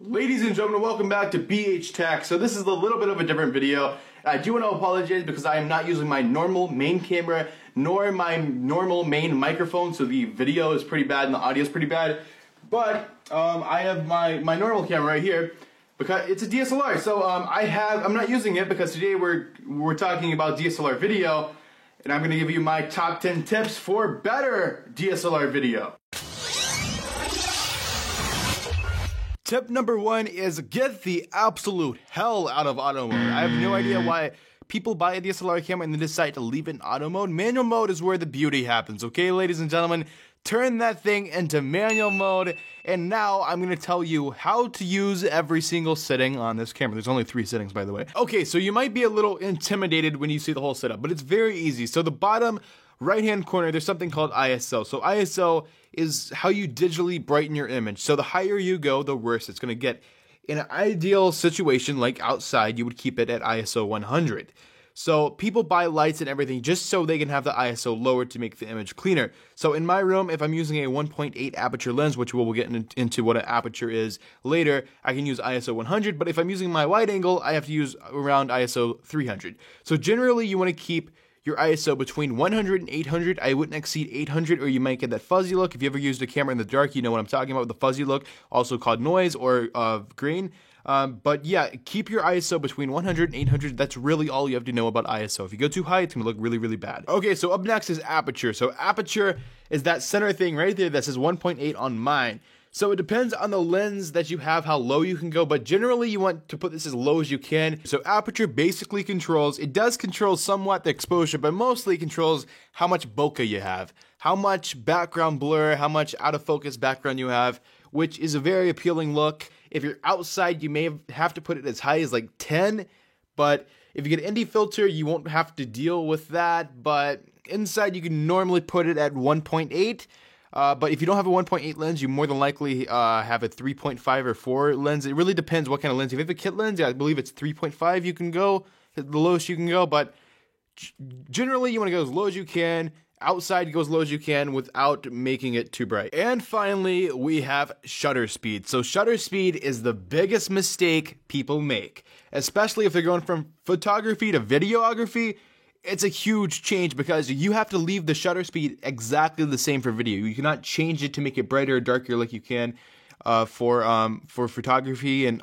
Ladies and gentlemen, welcome back to BH Tech. So this is a little bit of a different video. I do want to apologize because I am not using my normal main camera nor my normal main microphone, so the video is pretty bad and the audio is pretty bad. But I have my normal camera right here because it's a DSLR. So I'm not using it because today we're talking about DSLR video, and I'm going to give you my top 10 tips for better DSLR video. Tip number 1 is get the absolute hell out of auto mode. I have no idea why people buy a DSLR camera and then decide to leave it in auto mode. Manual mode is where the beauty happens, okay, ladies and gentlemen? Turn that thing into manual mode, and now I'm going to tell you how to use every single setting on this camera. There's only 3 settings, by the way. Okay, so you might be a little intimidated when you see the whole setup, but it's very easy. So the bottom right-hand corner, there's something called ISO. So ISO is how you digitally brighten your image. So the higher you go, the worse it's going to get. In an ideal situation, like outside, you would keep it at ISO 100. So people buy lights and everything just so they can have the ISO lowered to make the image cleaner. So in my room, if I'm using a 1.8 aperture lens, which we'll get into what an aperture is later, I can use ISO 100. But if I'm using my wide angle, I have to use around ISO 300. So generally, you want to keep your ISO between 100 and 800. I wouldn't exceed 800 or you might get that fuzzy look. If you ever used a camera in the dark, you know what I'm talking about with the fuzzy look, also called noise or grain. But yeah, keep your ISO between 100 and 800. That's really all you have to know about ISO. If you go too high, it's going to look really, really bad. Okay, so up next is aperture. So aperture is that center thing right there that says 1.8 on mine. So it depends on the lens that you have, how low you can go, but generally you want to put this as low as you can. So aperture basically it does control somewhat the exposure, but mostly controls how much bokeh you have, how much background blur, how much out of focus background you have, which is a very appealing look. If you're outside, you may have to put it as high as like 10, but if you get an ND filter, you won't have to deal with that, but inside you can normally put it at 1.8. But if you don't have a 1.8 lens, you more than likely have a 3.5 or 4 lens. It really depends what kind of lens. If you have a kit lens, I believe it's 3.5 you can go, the lowest you can go. But generally, you want to go as low as you can. Outside, go as low as you can without making it too bright. And finally, we have shutter speed. So shutter speed is the biggest mistake people make, especially if they're going from photography to videography. It's a huge change because you have to leave the shutter speed exactly the same for video. You cannot change it to make it brighter or darker like you can for photography, and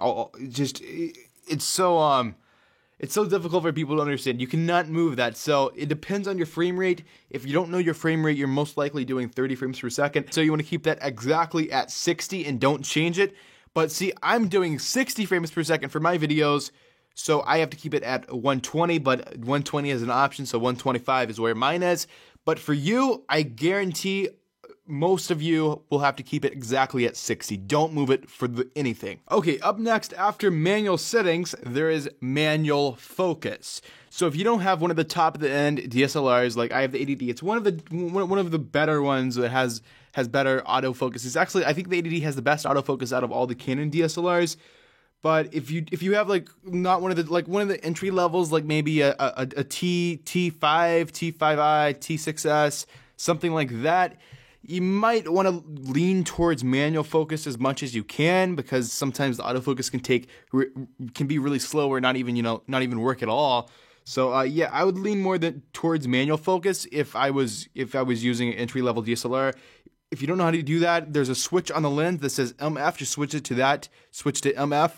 it's so difficult for people to understand. You cannot move that. So it depends on your frame rate. If you don't know your frame rate, you're most likely doing 30 frames per second. So you want to keep that exactly at 60 and don't change it. But see, I'm doing 60 frames per second for my videos. So I have to keep it at 120, but 120 is an option, so 125 is where mine is. But for you, I guarantee most of you will have to keep it exactly at 60. Don't move it for anything. Okay, up next, after manual settings, there is manual focus. So if you don't have one of the top of the end DSLRs, like I have the 80D, it's one of the better ones that has better autofocus. It's actually, I think the 80D has the best autofocus out of all the Canon DSLRs. But if you have like not one of the entry levels, like maybe a T5, T5i, T6s, something like that, you might want to lean towards manual focus as much as you can, because sometimes the autofocus can be really slow or not even work at all. So yeah, I would lean more towards manual focus if I was using an entry level DSLR. If you don't know how to do that, there's a switch on the lens that says MF. Just switch it to that. Switch to MF,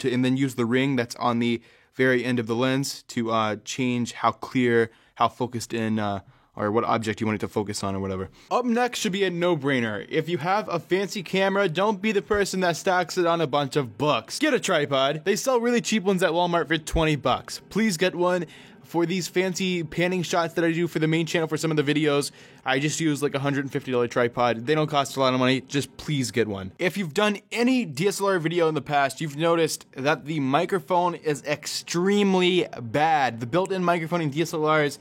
and then use the ring that's on the very end of the lens to change how clear, how focused in, or what object you want it to focus on or whatever. Up next should be a no-brainer. If you have a fancy camera, don't be the person that stacks it on a bunch of books. Get a tripod. They sell really cheap ones at Walmart for 20 bucks. Please get one. For these fancy panning shots that I do for the main channel for some of the videos, I just use like a $150 tripod. They don't cost a lot of money. Just please get one. If you've done any DSLR video in the past, you've noticed that the microphone is extremely bad. The built-in microphone in DSLRs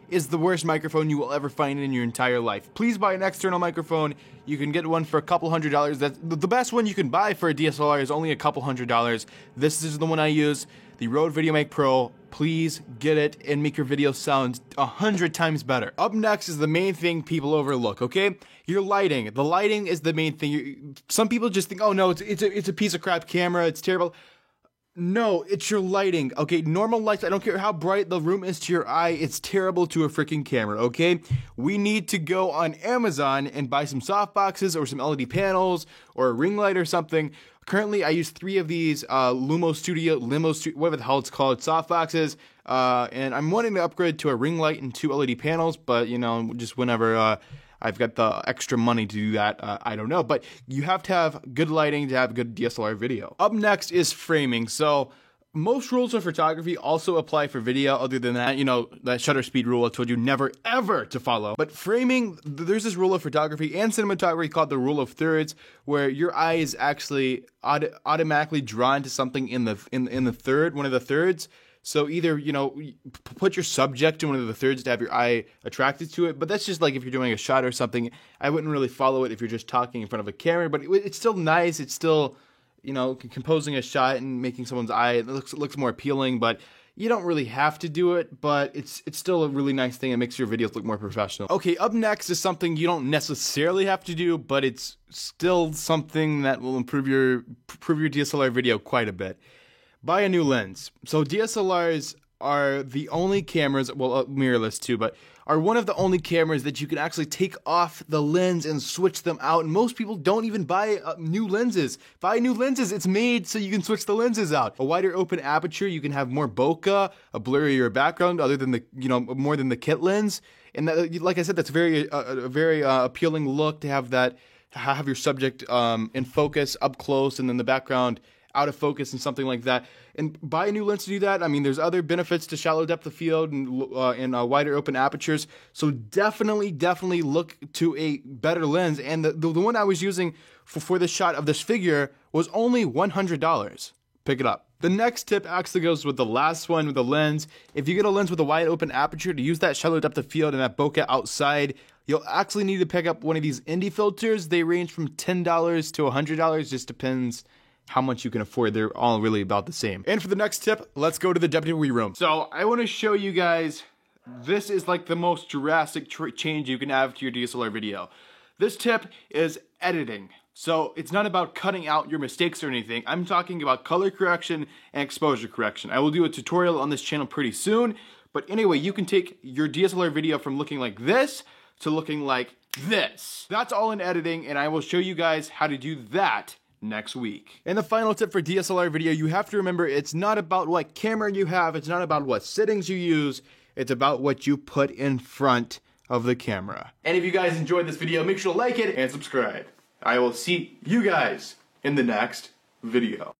is the worst microphone you will ever find in your entire life. Please buy an external microphone. You can get one for a couple $100s. That's the best one you can buy for a DSLR is only a couple $100s. This is the one I use, the Rode VideoMic Pro. Please get it and make your video sound 100 times better. Up next is the main thing people overlook, okay? Your lighting. The lighting is the main thing. Some people just think, oh no, it's a piece of crap camera, it's terrible. No, it's your lighting, okay? Normal lights, I don't care how bright the room is to your eye, it's terrible to a freaking camera, okay? We need to go on Amazon and buy some softboxes or some LED panels or a ring light or something. Currently, I use 3 of these Limo Studio, whatever the hell it's called, softboxes, and I'm wanting to upgrade to a ring light and 2 LED panels, but, you know, just whenever I've got the extra money to do that, I don't know. But you have to have good lighting to have good DSLR video. Up next is framing. So most rules of photography also apply for video. Other than that, you know, that shutter speed rule I told you never ever to follow. But framing, there's this rule of photography and cinematography called the rule of thirds, where your eye is actually automatically drawn to something in the third, one of the thirds. So either, you know, put your subject in one of the thirds to have your eye attracted to it, but that's just like if you're doing a shot or something. I wouldn't really follow it if you're just talking in front of a camera, but it's still nice. It's still, you know, composing a shot and making someone's eye, it looks more appealing, but you don't really have to do it, but it's still a really nice thing. It makes your videos look more professional. Okay, up next is something you don't necessarily have to do, but it's still something that will improve your DSLR video quite a bit. Buy a new lens. So DSLRs are the only cameras, well, mirrorless too, but are one of the only cameras that you can actually take off the lens and switch them out. And most people don't even buy new lenses. Buy new lenses. It's made so you can switch the lenses out. A wider open aperture, you can have more bokeh, a blurrier background, other than the, you know, more than the kit lens. And that, like I said, that's a very appealing look to have that, have your subject in focus up close, and then the background out of focus and something like that. And buy a new lens to do that. I mean, there's other benefits to shallow depth of field and wider open apertures. So definitely look to a better lens. And the one I was using for the shot of this figure was only $100. Pick it up. The next tip actually goes with the last one with the lens. If you get a lens with a wide open aperture, to use that shallow depth of field and that bokeh outside, you'll actually need to pick up one of these indie filters. They range from $10 to $100, just depends how much you can afford. They're all really about the same. And for the next tip, let's go to the WWE room. So I want to show you guys, this is like the most drastic change you can have to your DSLR video. This tip is editing. So it's not about cutting out your mistakes or anything. I'm talking about color correction and exposure correction. I will do a tutorial on this channel pretty soon. But anyway, you can take your DSLR video from looking like this to looking like this. That's all in editing, and I will show you guys how to do that next week. And the final tip for DSLR video, you have to remember, it's not about what camera you have, it's not about what settings you use, it's about what you put in front of the camera. And if you guys enjoyed this video, make sure to like it and subscribe. I will see you guys in the next video.